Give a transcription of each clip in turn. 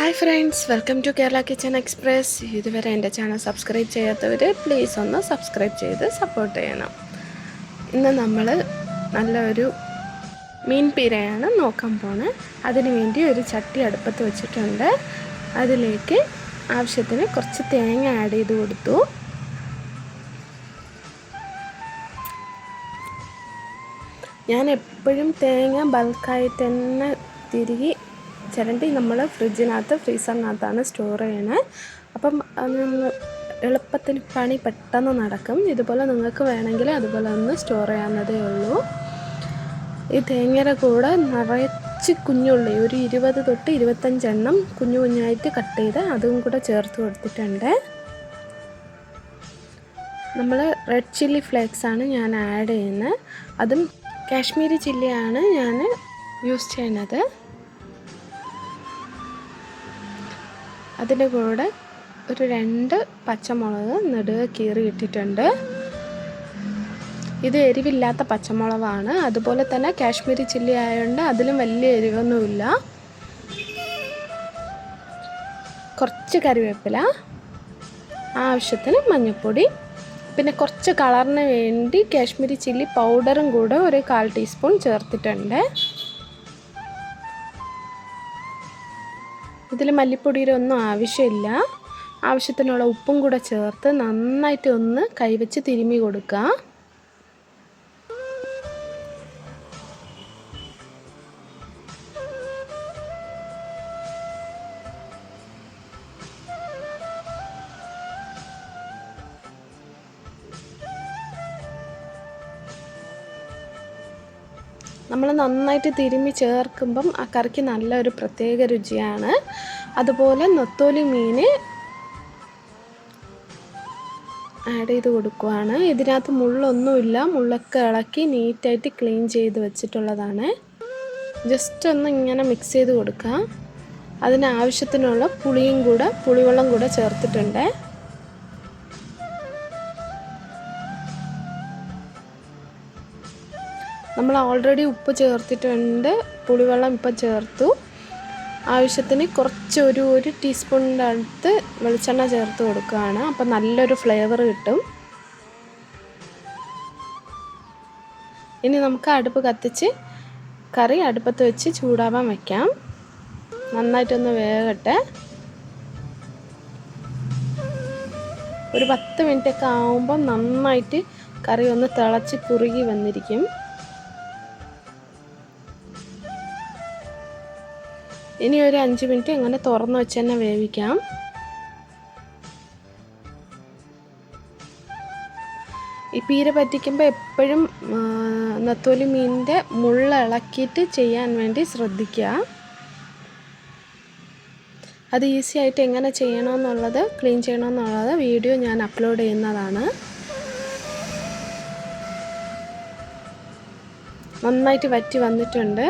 Hi friends, welcome to Kerala Kitchen Express. ഇതുവരെ എൻ്റെ channel subscribe ചെയ്യാത്തവർ പ്ലീസ് ഒന്ന് സബ്സ്ക്രൈബ് ചെയ്ത് സപ്പോർട്ട് ചെയ്യണം. ഇന്ന് നമ്മൾ നല്ലൊരു മീൻ പീരയാണ് നോക്കാൻ പോകുന്നത്. അതിനു വേണ്ടി ഒരു ചട്ടി അടുപ്പത്ത് വെച്ചിട്ടുണ്ട്. അതിലേക്ക് ആവശ്യത്തിന് കുറച്ച് തേങ്ങ ആഡ് ചെയ്ത് കൊടുത്തു. ഞാൻ എപ്പോഴും തേങ്ങ ബൾക്കായിട്ട് തന്നെ തിരികെ ചിരണ്ടി നമ്മൾ ഫ്രീസറിനകത്താണ് സ്റ്റോർ ചെയ്യണത്. അപ്പം എളുപ്പത്തിന് പണി പെട്ടെന്ന് നടക്കും. ഇതുപോലെ നിങ്ങൾക്ക് വേണമെങ്കിൽ അതുപോലെ ഒന്ന് സ്റ്റോർ ചെയ്യാവുന്നതേ ഉള്ളൂ. ഈ തേങ്ങയുടെ കൂടെ നിറച്ച് കുഞ്ഞുള്ളി ഒരു 20 തൊട്ട് 25 എണ്ണം കുഞ്ഞു കുഞ്ഞായിട്ട് കട്ട് ചെയ്ത് അതും കൂടെ ചേർത്ത് കൊടുത്തിട്ടുണ്ട്. നമ്മൾ റെഡ് ചില്ലി ഫ്ലേക്സാണ് ഞാൻ ആഡ് ചെയ്യുന്നത്. അതും കാശ്മീരി ചില്ലിയാണ് ഞാൻ യൂസ് ചെയ്യുന്നത്. അതിൻ്റെ കൂടെ ഒരു 2 പച്ചമുളക് നെടുക കീറി ഇട്ടിട്ടുണ്ട്. ഇത് എരിവില്ലാത്ത പച്ചമുളകാണ്. അതുപോലെ തന്നെ കാശ്മീരി ചില്ലി ആയതുകൊണ്ട് അതിലും വലിയ എരിവൊന്നുമില്ല. കുറച്ച് കറിവേപ്പില, ആവശ്യത്തിന് മഞ്ഞൾപ്പൊടി, പിന്നെ കുറച്ച് കളറിന് വേണ്ടി കാശ്മീരി ചില്ലി പൗഡറും കൂടെ ഒരു 1/4 ടീസ്പൂൺ ചേർത്തിട്ടുണ്ട്. ഇതിൽ മല്ലിപ്പൊടിയുടെ ഒന്നും ആവശ്യമില്ല. ആവശ്യത്തിനുള്ള ഉപ്പും കൂടെ ചേർത്ത് നന്നായിട്ട് ഒന്ന് കൈവച്ച് തിരുമ്മി കൊടുക്കുക. നമ്മൾ നന്നായിട്ട് തിരുമ്മി ചേർക്കുമ്പം ആ കറിക്ക് നല്ലൊരു പ്രത്യേക രുചിയാണ്. അതുപോലെ നെത്തോലി മീൻ ആഡ് ചെയ്ത് കൊടുക്കുകയാണ്. ഇതിനകത്ത് മുള്ളൊന്നുമില്ല. മുള്ളൊക്കെ ഇളക്കി നീറ്റായിട്ട് ക്ലീൻ ചെയ്ത് വെച്ചിട്ടുള്ളതാണ്. ജസ്റ്റ് ഒന്ന് ഇങ്ങനെ മിക്സ് ചെയ്ത് കൊടുക്കുക. അതിനാവശ്യത്തിനുള്ള പുളിവെള്ളം കൂടെ ചേർത്തിട്ടുണ്ട്. നമ്മൾ ഓൾറെഡി ഉപ്പ് ചേർത്തിട്ടുണ്ട്. പുളിവെള്ളം ഇപ്പം ചേർത്തു. ആവശ്യത്തിന് കുറച്ച് ഒരു ടീസ്പൂണിൻ്റെ അടുത്ത് വെളിച്ചെണ്ണ ചേർത്ത് കൊടുക്കുകയാണ്. അപ്പം നല്ലൊരു ഫ്ലേവർ കിട്ടും. ഇനി നമുക്ക് അടുപ്പ് കത്തിച്ച് കറി അടുപ്പത്ത് വെച്ച് ചൂടാവാൻ വയ്ക്കാം. നന്നായിട്ടൊന്ന് വേകട്ടെ. ഒരു 10 മിനിറ്റൊക്കെ ആകുമ്പം നന്നായിട്ട് കറി ഒന്ന് തിളച്ച് കുറുകി വന്നിരിക്കും. ഇനി ഒരു 5 മിനിറ്റ് ഇങ്ങനെ തുറന്ന് വെച്ച് തന്നെ വേവിക്കാം. ഈ പീര പറ്റിക്കുമ്പോൾ എപ്പോഴും നെത്തോലി മീനിൻ്റെ മുള്ള ഇളക്കിയിട്ട് ചെയ്യാൻ വേണ്ടി ശ്രദ്ധിക്കുക. അത് ഈസി ആയിട്ട് എങ്ങനെ ചെയ്യണമെന്നുള്ളത് ക്ലീൻ ചെയ്യണമെന്നുള്ളത് വീഡിയോ ഞാൻ അപ്ലോഡ് ചെയ്യുന്നതാണ്. നന്നായിട്ട് വറ്റി വന്നിട്ടുണ്ട്.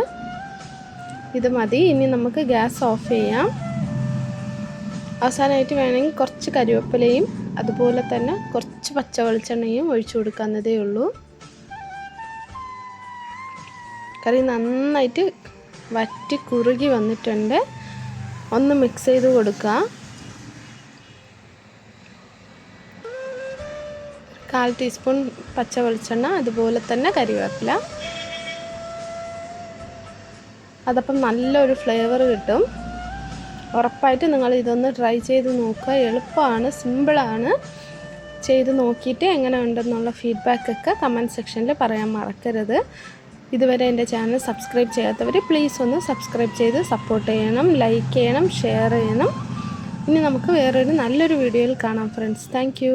ഇത് മതി. ഇനി നമുക്ക് ഗ്യാസ് ഓഫ് ചെയ്യാം. അവസാനമായിട്ട് വേണമെങ്കിൽ കുറച്ച് കരിവേപ്പിലയും അതുപോലെ തന്നെ കുറച്ച് പച്ച വെളിച്ചെണ്ണയും ഒഴിച്ചു കൊടുക്കാവുന്നതേ ഉള്ളൂ. കറി നന്നായിട്ട് വറ്റി കുറുകി വന്നിട്ടുണ്ട്. ഒന്ന് മിക്സ് ചെയ്ത് കൊടുക്കുക. 1/4 ടീസ്പൂൺ പച്ച വെളിച്ചെണ്ണ, അതുപോലെ തന്നെ കരിവേപ്പില. അതപ്പം നല്ലൊരു ഫ്ലേവർ കിട്ടും. ഉറപ്പായിട്ട് നിങ്ങൾ ഇതൊന്ന് ട്രൈ ചെയ്ത് നോക്കുക. എളുപ്പമാണ്, സിമ്പിളാണ്. ചെയ്ത് നോക്കിയിട്ട് എങ്ങനെ ഉണ്ടെന്നുള്ള ഫീഡ്ബാക്കൊക്കെ കമൻറ്റ് സെക്ഷനിൽ പറയാൻ മറക്കരുത്. ഇതുവരെ എൻ്റെ ചാനൽ സബ്സ്ക്രൈബ് ചെയ്യാത്തവർ പ്ലീസ് ഒന്ന് സബ്സ്ക്രൈബ് ചെയ്ത് സപ്പോർട്ട് ചെയ്യണം, ലൈക്ക് ചെയ്യണം, ഷെയർ ചെയ്യണം. ഇനി നമുക്ക് വേറൊരു നല്ലൊരു വീഡിയോയിൽ കാണാം ഫ്രണ്ട്സ്. താങ്ക്